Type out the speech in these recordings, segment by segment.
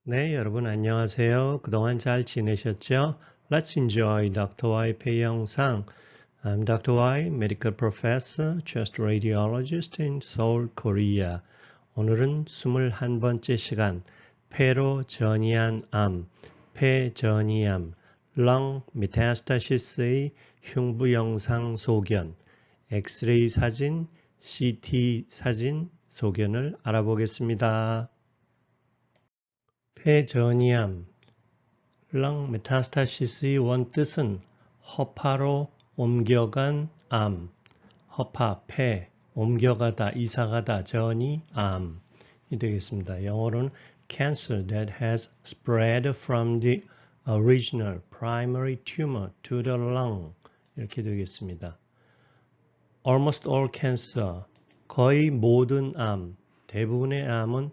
네, 여러분 안녕하세요. 그동안 잘 지내셨죠? Let's enjoy Dr. Y 폐 영상. I'm Dr. Y, medical professor, chest radiologist in Seoul, Korea. 오늘은 21번째 시간, 폐로 전이한 암, 폐전이암, lung metastasis의 흉부 영상 소견, 엑스레이 사진, CT 사진 소견을 알아보겠습니다. 폐전이암, 랑 메타스타시스의 원뜻은 허파로 옮겨간 암, 허파, 폐, 옮겨가다, 이사가다, 전이, 암이 되겠습니다. 영어로는 cancer that has spread from the original primary tumor to the lung 이렇게 되겠습니다. Almost all cancer, 거의 모든 암, 대부분의 암은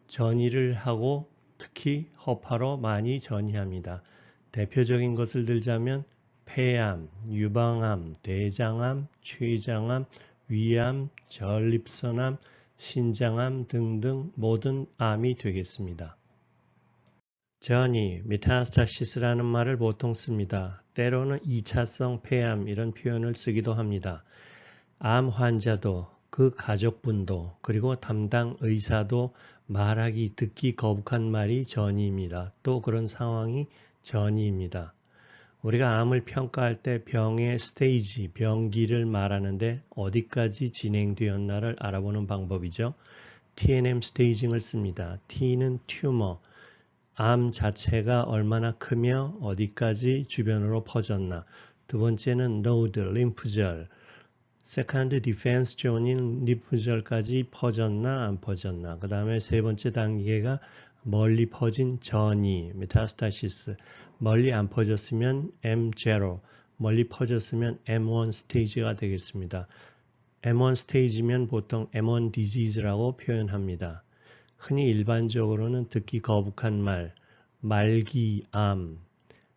전이를 하고 특히 허파로 많이 전이합니다. 대표적인 것을 들자면 폐암, 유방암, 대장암, 췌장암, 위암, 전립선암, 신장암 등등 모든 암이 되겠습니다. 전이, 메타스타시스라는 말을 보통 씁니다. 때로는 2차성 폐암 이런 표현을 쓰기도 합니다. 암 환자도 그 가족분도 그리고 담당 의사도 말하기 듣기 거북한 말이 전이입니다. 또 그런 상황이 전이입니다. 우리가 암을 평가할 때 병의 스테이지, 병기를 말하는데 어디까지 진행되었나를 알아보는 방법이죠. TNM 스테이징을 씁니다. T는 튜머, 암 자체가 얼마나 크며 어디까지 주변으로 퍼졌나. 두 번째는 노드, 림프절, 세컨드 디펜스 존인 림프절까지 퍼졌나 안 퍼졌나. 그 다음에 세 번째 단계가 멀리 퍼진 전이, 메타스타시스. 멀리 안 퍼졌으면 M0, 멀리 퍼졌으면 M1 스테이지가 되겠습니다. M1 스테이지면 보통 M1 디지즈라고 표현합니다. 흔히 일반적으로는 듣기 거북한 말, 말기암,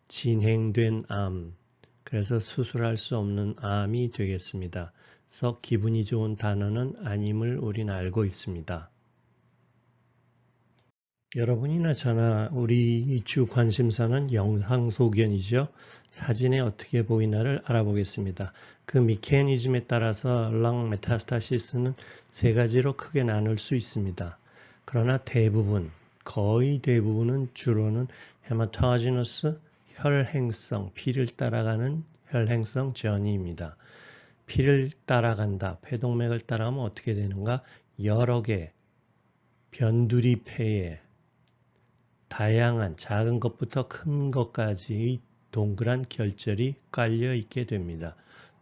진행된 암, 그래서 수술할 수 없는 암이 되겠습니다. 그래서 기분이 좋은 단어는 아님을 우린 알고 있습니다. 여러분이나 저나 우리 주 관심사는 영상 소견이죠. 사진에 어떻게 보이나를 알아보겠습니다. 그 미케니즘에 따라서 랑 메타스타시스는 세 가지로 크게 나눌 수 있습니다. 그러나 대부분, 거의 대부분은 주로는 헤마토지너스, 혈행성, 피를 따라가는 혈행성 전이입니다. 피를 따라간다, 폐동맥을 따라가면 어떻게 되는가? 여러 개, 변두리 폐에 다양한 작은 것부터 큰 것까지 동그란 결절이 깔려 있게 됩니다.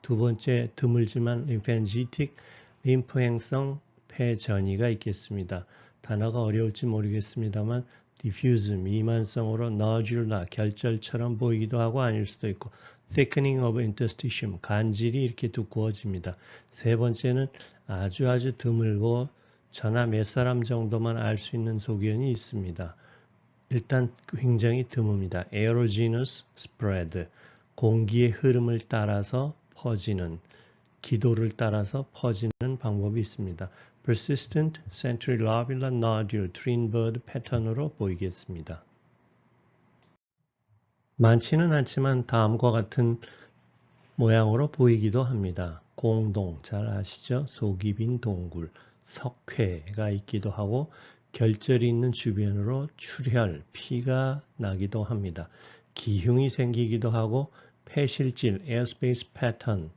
두 번째, 드물지만 림팬지틱, 림프행성 폐전이가 있겠습니다. 단어가 어려울지 모르겠습니다만 diffuse, 미만성으로 너듈라, 결절처럼 보이기도 하고 아닐 수도 있고 thickening of interstitium, 간질이 이렇게 두꺼워집니다. 세 번째는 아주 드물고 저나 몇 사람 정도만 알 수 있는 소견이 있습니다. 일단 굉장히 드뭅니다. aerogenous spread, 공기의 흐름을 따라서 퍼지는, 기도를 따라서 퍼지는 방법이 있습니다. persistent centrilobular nodule, 트윈버드 패턴으로 보이겠습니다. 많지는 않지만 다음과 같은 모양으로 보이기도 합니다. 공동, 잘 아시죠? 속이 빈 동굴, 석회가 있기도 하고 결절이 있는 주변으로 출혈, 피가 나기도 합니다. 기흉이 생기기도 하고 폐실질, airspace pattern,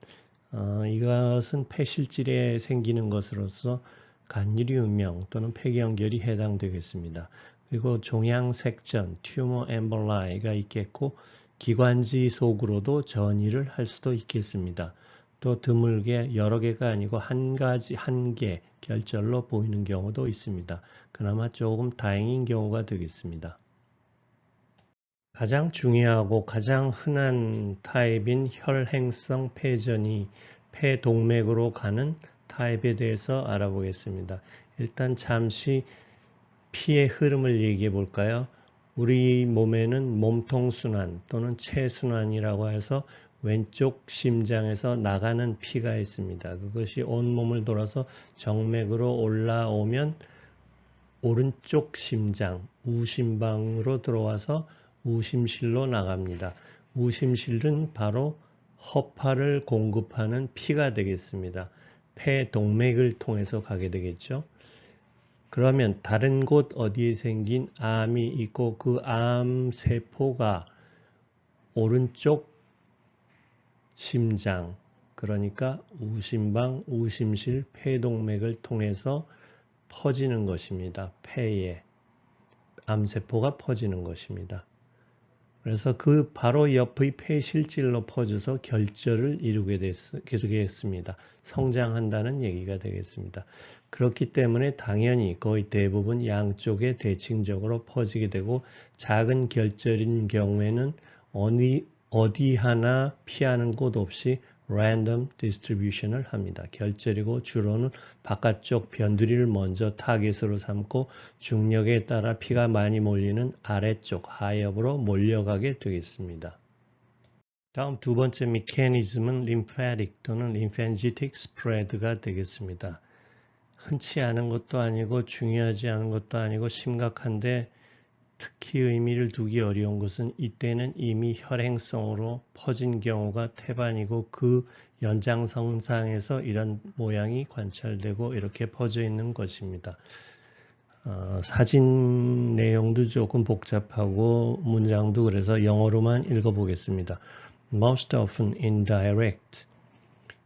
이것은 폐실질에 생기는 것으로서 간유리 운명 또는 폐경결이 해당되겠습니다. 그리고 종양색전, 튜머 엠볼라이가 있겠고 기관지 속으로도 전이를 할 수도 있겠습니다. 또 드물게 여러 개가 아니고 한 개 결절로 보이는 경우도 있습니다. 그나마 조금 다행인 경우가 되겠습니다. 가장 중요하고 가장 흔한 타입인 혈행성 폐전이 폐동맥으로 가는 타입에 대해서 알아보겠습니다. 일단 잠시 피의 흐름을 얘기해 볼까요? 우리 몸에는 몸통순환 또는 체순환이라고 해서 왼쪽 심장에서 나가는 피가 있습니다. 그것이 온몸을 돌아서 정맥으로 올라오면 오른쪽 심장, 우심방으로 들어와서 우심실로 나갑니다. 우심실은 바로 허파를 공급하는 피가 되겠습니다. 폐 동맥을 통해서 가게 되겠죠. 그러면 다른 곳 어디에 생긴 암이 있고 그 암 세포가 오른쪽 심장, 그러니까 우심방, 우심실, 폐동맥을 통해서 퍼지는 것입니다. 폐에 암세포가 퍼지는 것입니다. 그래서 그 바로 옆의 폐실질로 퍼져서 결절을 이루게 되겠습니다. 성장한다는 얘기가 되겠습니다. 그렇기 때문에 당연히 거의 대부분 양쪽에 대칭적으로 퍼지게 되고 작은 결절인 경우에는 어디 하나 피하는 곳 없이 random distribution을 합니다. 결절이고 주로는 바깥쪽 변두리를 먼저 타겟으로 삼고 중력에 따라 피가 많이 몰리는 아래쪽 하엽으로 몰려가게 되겠습니다. 다음 두 번째 메커니즘은 lymphatic 또는 lymphangitic spread가 되겠습니다. 흔치 않은 것도 아니고 중요하지 않은 것도 아니고 심각한데 특히 의미를 두기 어려운 것은 이때는 이미 혈행성으로 퍼진 경우가 태반이고 그 연장선상에서 이런 모양이 관찰되고 이렇게 퍼져 있는 것입니다. 사진 내용도 조금 복잡하고 문장도 그래서 영어로만 읽어보겠습니다. Most often indirect.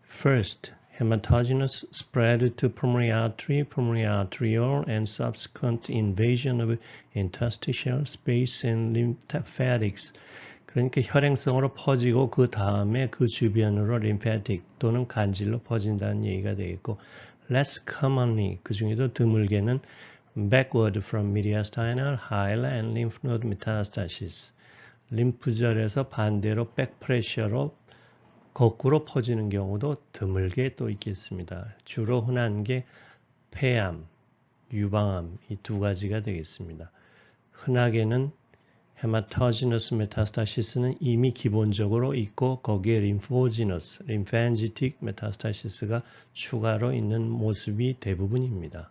First, hematogenous spread to pulmonary arteriole, and subsequent invasion of interstitial space and lymphatics. 그러니까 혈행성으로 퍼지고 그 다음에 그 주변으로 lymphatic 또는 간질로 퍼진다는 얘기가 되겠고, less commonly, 그 중에도 드물게는 backward from mediastinal, hilar, and lymph node metastasis. 림프절에서 반대로 백프레셔로 거꾸로 퍼지는 경우도 드물게 또 있겠습니다. 주로 흔한 게 폐암, 유방암 이 두 가지가 되겠습니다. 흔하게는 헤마토지너스 메타스타시스는 이미 기본적으로 있고 거기에 림포지너스, 림판지틱 메타스타시스가 추가로 있는 모습이 대부분입니다.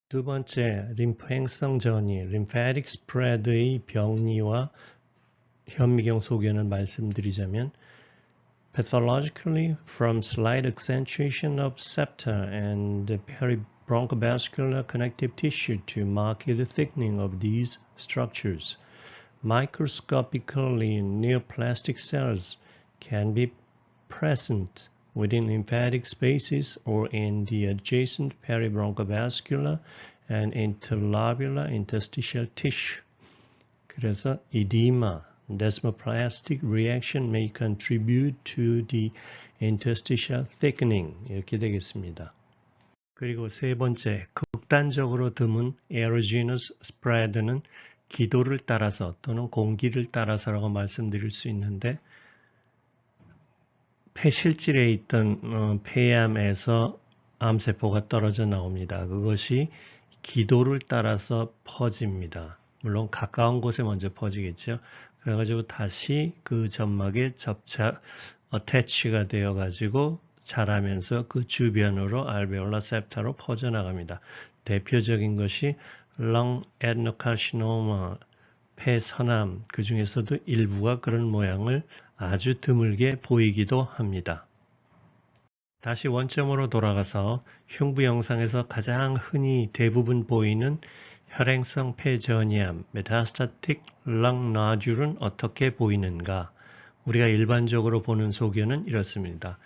두 번째, 림프행성 전이, lymphatic spread의 병리와 현미경 소견을 말씀드리자면 pathologically from slight accentuation of septa and the peribronchovascular connective tissue to marked thickening of these structures. Microscopically, neoplastic cells can be present within lymphatic spaces or in the adjacent peribronchovascular and interlobular interstitial tissue. 그래서 edema, desmoplastic reaction may contribute to the interstitial thickening 이렇게 되겠습니다. 그리고 세 번째, 극단적으로 드문 aerogenous spread는 기도를 따라서 또는 공기를 따라서라고 말씀드릴 수 있는데 폐실질에 있던 폐암에서 암세포가 떨어져 나옵니다. 그것이 기도를 따라서 퍼집니다. 물론 가까운 곳에 먼저 퍼지겠죠. 그래가지고 다시 그 점막에 어태치가 되어가지고 자라면서 그 주변으로 알베올라 septa로 퍼져나갑니다. 대표적인 것이 lung adenocarcinoma, 폐선암, 그 중에서도 일부가 그런 모양을 아주 드물게 보이기도 합니다. 다시 원점으로 돌아가서 흉부 영상에서 가장 흔히 대부분 보이는 혈행성 폐전이암, 메타스타틱 렁 노듈은 어떻게 보이는가? 우리가 일반적으로 보는 소견은 이렇습니다.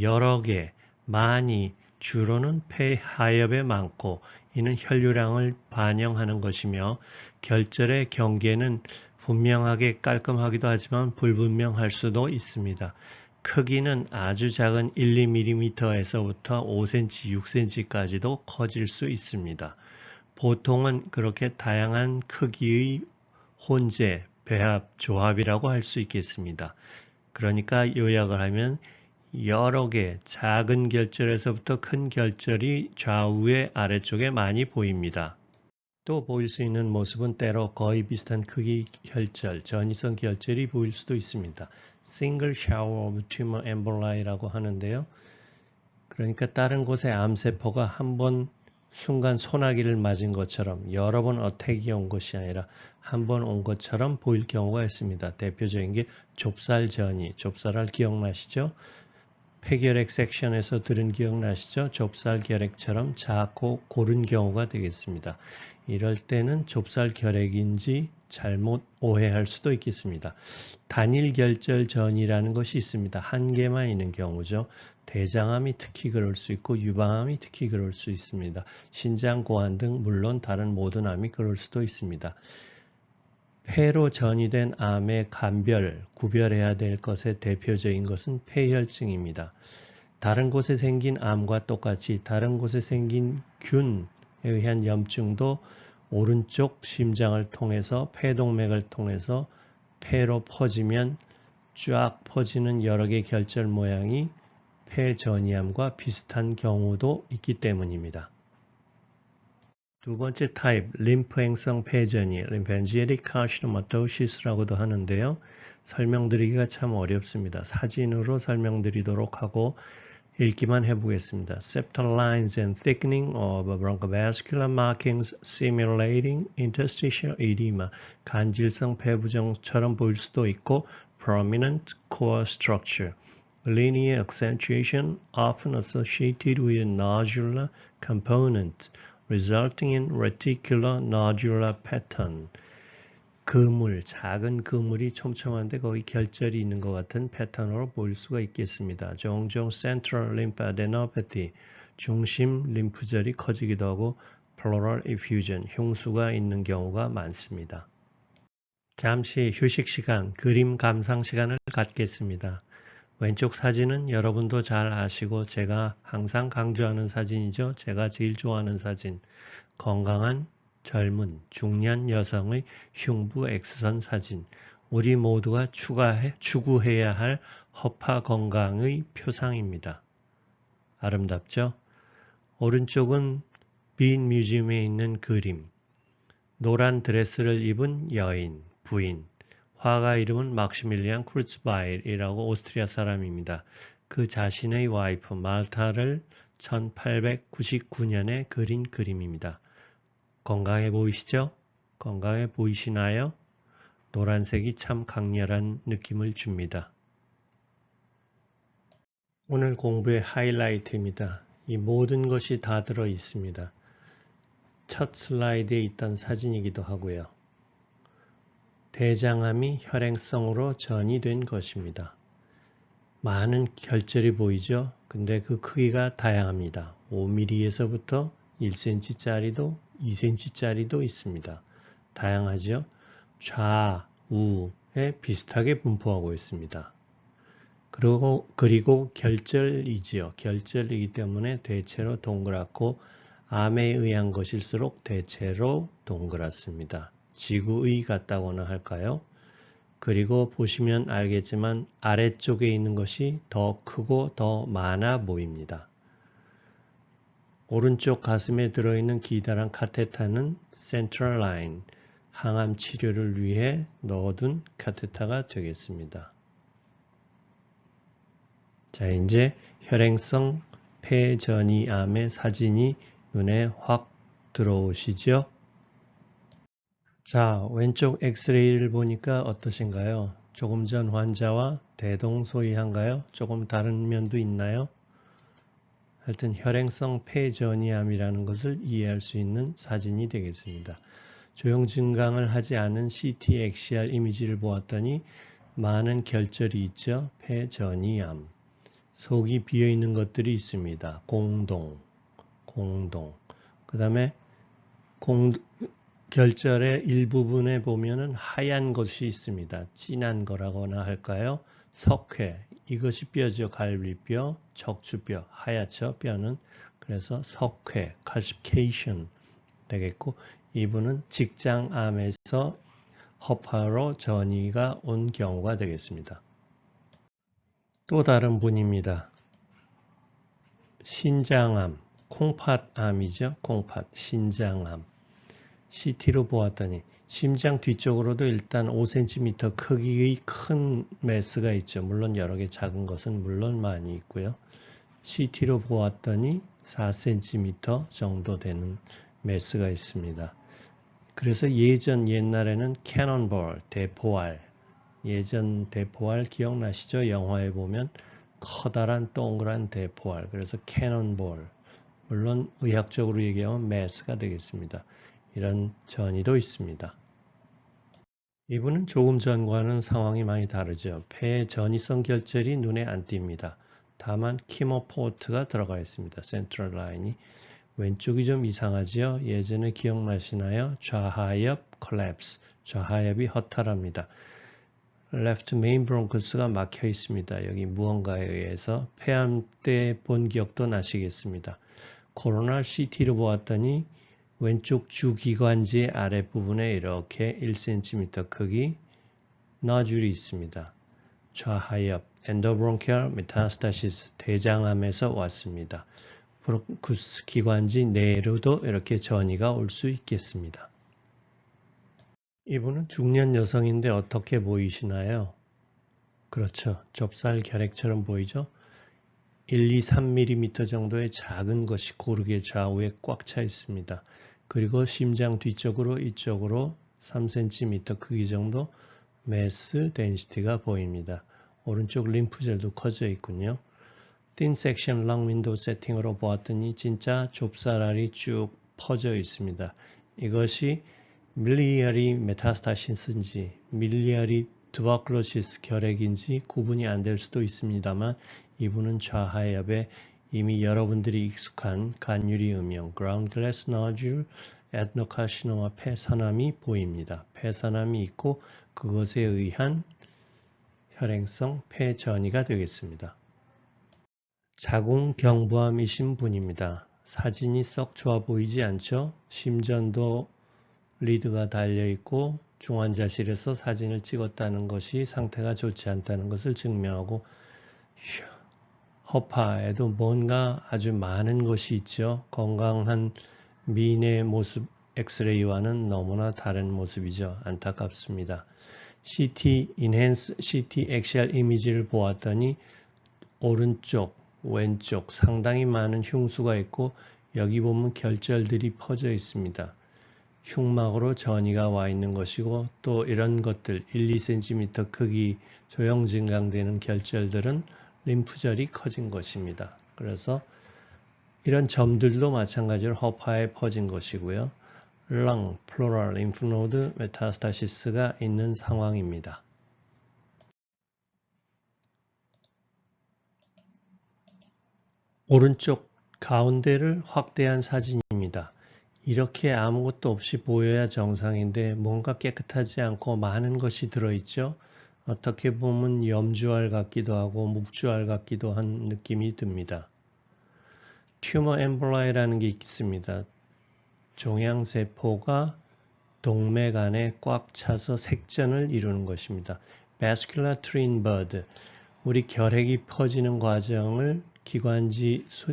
여러 개, 많이, 주로는 폐 하엽에 많고 이는 혈류량을 반영하는 것이며 결절의 경계는 분명하게 깔끔하기도 하지만 불분명할 수도 있습니다. 크기는 아주 작은 1~2mm에서부터 5cm, 6cm까지도 커질 수 있습니다. 보통은 그렇게 다양한 크기의 혼재, 배합, 조합이라고 할 수 있겠습니다. 그러니까 요약을 하면 여러 개 작은 결절에서부터 큰 결절이 좌우에 아래쪽에 많이 보입니다. 또 보일 수 있는 모습은 때로 거의 비슷한 크기 결절, 전이성 결절이 보일 수도 있습니다. Single shower of tumor emboli라고 하는데요. 그러니까 다른 곳에 암세포가 한번 순간 소나기를 맞은 것처럼 여러 번 어택이 온 것이 아니라 한 번 온 것처럼 보일 경우가 있습니다. 대표적인 게 좁쌀전이, 좁쌀알 기억나시죠? 폐결핵 섹션에서 들은 기억나시죠? 좁쌀 결핵처럼 작고 고른 경우가 되겠습니다. 이럴 때는 좁쌀 결핵인지 잘못 오해할 수도 있겠습니다. 단일 결절전이라는 것이 있습니다. 한 개만 있는 경우죠. 대장암이 특히 그럴 수 있고 유방암이 특히 그럴 수 있습니다. 신장, 고환 등 물론 다른 모든 암이 그럴 수도 있습니다. 폐로 전이된 암의 구별해야 될 것의 대표적인 것은 폐혈증입니다. 다른 곳에 생긴 암과 똑같이 다른 곳에 생긴 균에 의한 염증도 오른쪽 심장을 통해서 폐동맥을 통해서 폐로 퍼지면 쫙 퍼지는 여러 개의 결절 모양이 폐전이암과 비슷한 경우도 있기 때문입니다. 두 번째 타입, 림프행성 폐전이, lymphangitic carcinomatosis라고도 하는데요. 설명드리기가 참 어렵습니다. 사진으로 설명드리도록 하고 읽기만 해보겠습니다. Septal lines and thickening of bronchovascular markings simulating interstitial edema, 간질성 폐부종처럼 보일 수도 있고 prominent core structure, linear accentuation often associated with a nodular component, resulting in reticular nodular pattern. 작은 그물이 촘촘한데 거기 결절이 있는 것 같은 패턴으로 보일 수가 있겠습니다. 종종 central lymphadenopathy, 중심 림프절이 커지기도 하고 pleural effusion, 흉수가 있는 경우가 많습니다. 잠시 휴식 시간, 그림 감상 시간을 갖겠습니다. 왼쪽 사진은 여러분도 잘 아시고 제가 항상 강조하는 사진이죠. 제가 제일 좋아하는 사진. 건강한 젊은 중년 여성의 흉부 X선 사진. 우리 모두가 추구해야 할 허파 건강의 표상입니다. 아름답죠? 오른쪽은 빈 뮤지엄에 있는 그림. 노란 드레스를 입은 여인, 부인. 화가 이름은 막시밀리안 크루츠바일이라고 오스트리아 사람입니다. 그 자신의 와이프 말타를 1899년에 그린 그림입니다. 건강해 보이시죠? 건강해 보이시나요? 노란색이 참 강렬한 느낌을 줍니다. 오늘 공부의 하이라이트입니다. 이 모든 것이 다 들어 있습니다. 첫 슬라이드에 있던 사진이기도 하고요. 대장암이 혈행성으로 전이된 것입니다. 많은 결절이 보이죠? 근데 그 크기가 다양합니다. 5mm에서부터 1cm짜리도 2cm짜리도 있습니다. 다양하죠? 좌우에 비슷하게 분포하고 있습니다. 그리고 결절이지요. 결절이기 때문에 대체로 동그랗고 암에 의한 것일수록 대체로 동그랗습니다. 지구의 같다고나 할까요? 그리고 보시면 알겠지만 아래쪽에 있는 것이 더 크고 더 많아 보입니다. 오른쪽 가슴에 들어있는 기다란 카테타는 센트럴 라인, 항암 치료를 위해 넣어둔 카테타가 되겠습니다. 자, 이제 혈행성 폐전이암의 사진이 눈에 확 들어오시죠? 자, 왼쪽 엑스레이를 보니까 어떠신가요? 조금 전 환자와 대동소이한가요? 조금 다른 면도 있나요? 하여튼 혈행성 폐전이암이라는 것을 이해할 수 있는 사진이 되겠습니다. 조형 증강을 하지 않은 CT 엑시알 이미지를 보았더니 많은 결절이 있죠. 폐전이암. 속이 비어있는 것들이 있습니다. 공동. 그 다음에 결절의 일부분에 보면은 하얀 것이 있습니다. 진한 거라고나 할까요? 석회, 이것이 뼈죠. 갈비뼈, 척추뼈, 하얗죠. 뼈는. 그래서 석회, calcification 되겠고, 이분은 직장암에서 허파로 전이가 온 경우가 되겠습니다. 또 다른 분입니다. 신장암, 콩팥암이죠. 콩팥, 신장암. CT로 보았더니 심장 뒤쪽으로도 일단 5cm 크기의 큰 메스가 있죠. 물론 여러 개 작은 것은 물론 많이 있고요. CT로 보았더니 4cm 정도 되는 매스가 있습니다. 그래서 옛날에는 캐논볼, 대포알, 예전 대포알 기억나시죠? 영화에 보면 커다란 동그란 대포알, 그래서 캐논볼, 물론 의학적으로 얘기하면 매스가 되겠습니다. 이런 전이도 있습니다. 이분은 조금 전과는 상황이 많이 다르죠. 폐의 전이성 결절이 눈에 안 띕니다. 다만 키모포트가 들어가 있습니다. 센트럴 라인이. 왼쪽이 좀 이상하지요? 예전에 기억나시나요? 좌하엽 콜랩스, 좌하엽이 허탈합니다. left main bronchus가 막혀 있습니다. 여기 무언가에 의해서 폐암 때 본 기억도 나시겠습니다. 코로나 CT로 보았더니 왼쪽 주기관지 아랫부분에 이렇게 1cm 크기 너듈이 있습니다. 좌하엽 엔도브론키얼 메타스타시스 대장암에서 왔습니다. 브론쿠스 기관지 내로도 이렇게 전이가 올 수 있겠습니다. 이분은 중년 여성인데 어떻게 보이시나요? 그렇죠. 좁쌀 결핵처럼 보이죠? 1, 2, 3mm 정도의 작은 것이 고르게 좌우에 꽉 차 있습니다. 그리고 심장 뒤쪽으로 이쪽으로 3cm 크기 정도 매스 덴시티가 보입니다. 오른쪽 림프젤도 커져 있군요. thin section lung window 세팅으로 보았더니 진짜 좁쌀알이 쭉 퍼져 있습니다. 이것이 밀리아리 메타스타시스인지 밀리아리 투버클로시스 결핵인지 구분이 안 될 수도 있습니다만 이분은 좌하엽에 이미 여러분들이 익숙한 간유리 음영, ground glass nodule, adenocarcinoma 폐산암이 보입니다. 폐산암이 있고 그것에 의한 혈행성 폐전이가 되겠습니다. 자궁경부암이신 분입니다. 사진이 썩 좋아 보이지 않죠? 심전도 리드가 달려있고 중환자실에서 사진을 찍었다는 것이 상태가 좋지 않다는 것을 증명하고 허파에도 뭔가 아주 많은 것이 있죠. 건강한 미인의 모습 엑스레이와는 너무나 다른 모습이죠. 안타깝습니다. CT 엑시알 이미지를 보았더니 오른쪽, 왼쪽 상당히 많은 흉수가 있고 여기 보면 결절들이 퍼져 있습니다. 흉막으로 전이가 와 있는 것이고 또 이런 것들 1, 2cm 크기 조형 증강되는 결절들은 림프절이 커진 것입니다. 그래서 이런 점들도 마찬가지로 허파에 퍼진 것이고요. 랑, 플로럴, 림프노드, 메타스타시스가 있는 상황입니다. 오른쪽 가운데를 확대한 사진입니다. 이렇게 아무것도 없이 보여야 정상인데 뭔가 깨끗하지 않고 많은 것이 들어있죠. 어떻게 보면 염주알 같기도 하고 묵주알 같기도 한 느낌이 듭니다. 튜머 엠볼라이라는 게 있습니다. 종양세포가 동맥 안에 꽉 차서 색전을 이루는 것입니다. Vascular Twin Bud, 우리 결핵이 퍼지는 과정을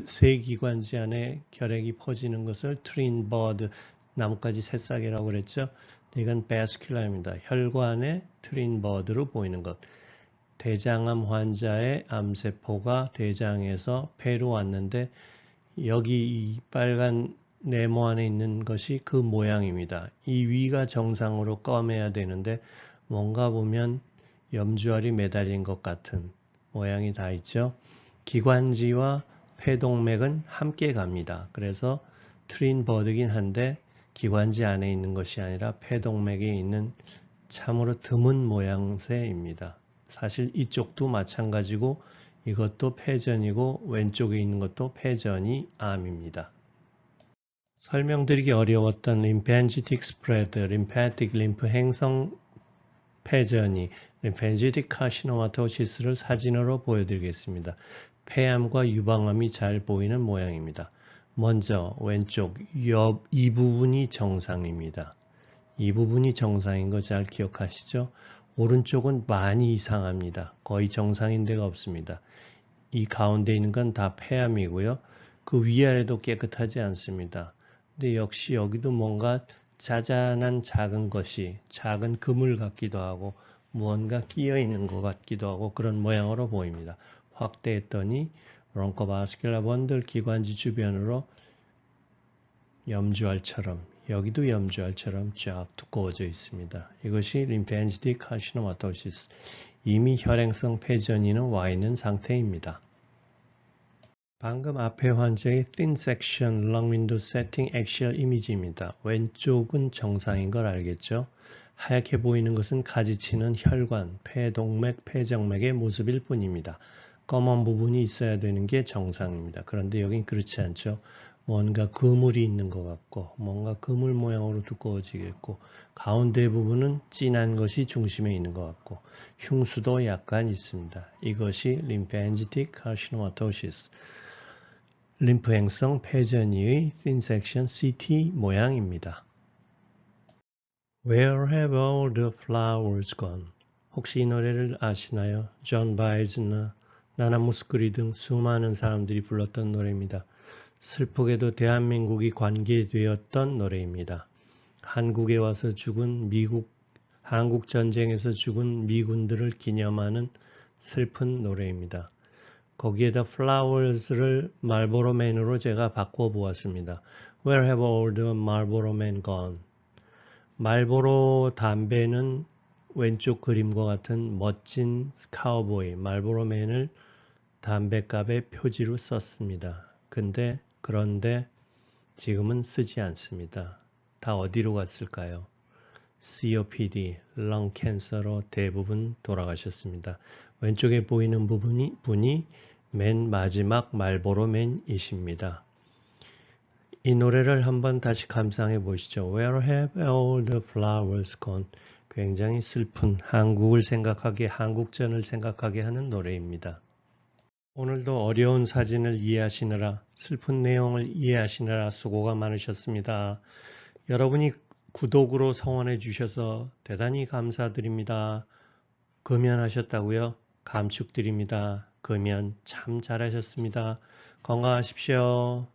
쇠기관지 안에 결핵이 퍼지는 것을 트윈 버드, 나뭇가지 새싹이라고 그랬죠. 이건 바스큘라입니다. 혈관의 트윈 버드로 보이는 것. 대장암 환자의 암세포가 대장에서 폐로 왔는데 여기 이 빨간 네모 안에 있는 것이 그 모양입니다. 이 위가 정상으로 검해야 되는데 뭔가 보면 염주알이 매달린 것 같은 모양이 다 있죠. 기관지와 폐동맥은 함께 갑니다. 그래서 트윈 버드긴 한데 기관지 안에 있는 것이 아니라 폐동맥에 있는 참으로 드문 모양새입니다. 사실 이쪽도 마찬가지고 이것도 폐전이고 왼쪽에 있는 것도 폐전이 암입니다. 설명드리기 어려웠던 림팬지틱 스프레드, 림파틱 림프 행성 폐전이 림팬지틱 카시노마토시스를 사진으로 보여드리겠습니다. 폐암과 유방암이 잘 보이는 모양입니다. 먼저 왼쪽 이 부분이 정상입니다. 이 부분이 정상인 거 잘 기억하시죠? 오른쪽은 많이 이상합니다. 거의 정상인 데가 없습니다. 이 가운데 있는 건 다 폐암이고요. 그 위아래도 깨끗하지 않습니다. 근데 역시 여기도 뭔가 자잘한 작은 것이 작은 그물 같기도 하고 무언가 끼어 있는 것 같기도 하고 그런 모양으로 보입니다. 확대했더니 브론코바스큘라 번들 기관지 주변으로 염주알처럼 여기도 염주알처럼 쫙 두꺼워져 있습니다. 이것이 림프엔지틱 카시노마토시스, 이미 혈행성 폐전이는 와 있는 상태입니다. 방금 앞에 환자의 thin section lung window setting axial 이미지입니다. 왼쪽은 정상인 걸 알겠죠? 하얗게 보이는 것은 가지치는 혈관, 폐동맥, 폐정맥의 모습일 뿐입니다. 검은 부분이 있어야 되는 게 정상입니다. 그런데 여긴 그렇지 않죠. 뭔가 그물이 있는 것 같고 뭔가 그물 모양으로 두꺼워지겠고 가운데 부분은 진한 것이 중심에 있는 것 같고 흉수도 약간 있습니다. 이것이 lymphangitic carcinomatosis, 림프행성 폐전이의 thin section CT 모양입니다. Where have all the flowers gone? 혹시 이 노래를 아시나요? 존 바이즈나 나나 무스크리 등 수많은 사람들이 불렀던 노래입니다. 슬프게도 대한민국이 관계되었던 노래입니다. 한국에 와서 죽은 한국 전쟁에서 죽은 미군들을 기념하는 슬픈 노래입니다. 거기에다 flowers를 말보로 man으로 제가 바꿔보았습니다. Where have all the Marlboro men gone? 말보로 담배는 왼쪽 그림과 같은 멋진 카우보이, 말보로 맨을 담배값의 표지로 썼습니다. 그런데 지금은 쓰지 않습니다. 다 어디로 갔을까요? COPD, 렁 캔서로 대부분 돌아가셨습니다. 왼쪽에 보이는 분이 맨 마지막 말보로 맨이십니다. 이 노래를 한번 다시 감상해 보시죠. Where have all the flowers gone? 굉장히 슬픈 한국을 생각하게, 한국전을 생각하게 하는 노래입니다. 오늘도 어려운 사진을 이해하시느라, 슬픈 내용을 이해하시느라 수고가 많으셨습니다. 여러분이 구독으로 성원해 주셔서 대단히 감사드립니다. 금연하셨다고요? 감축드립니다. 금연 참 잘하셨습니다. 건강하십시오.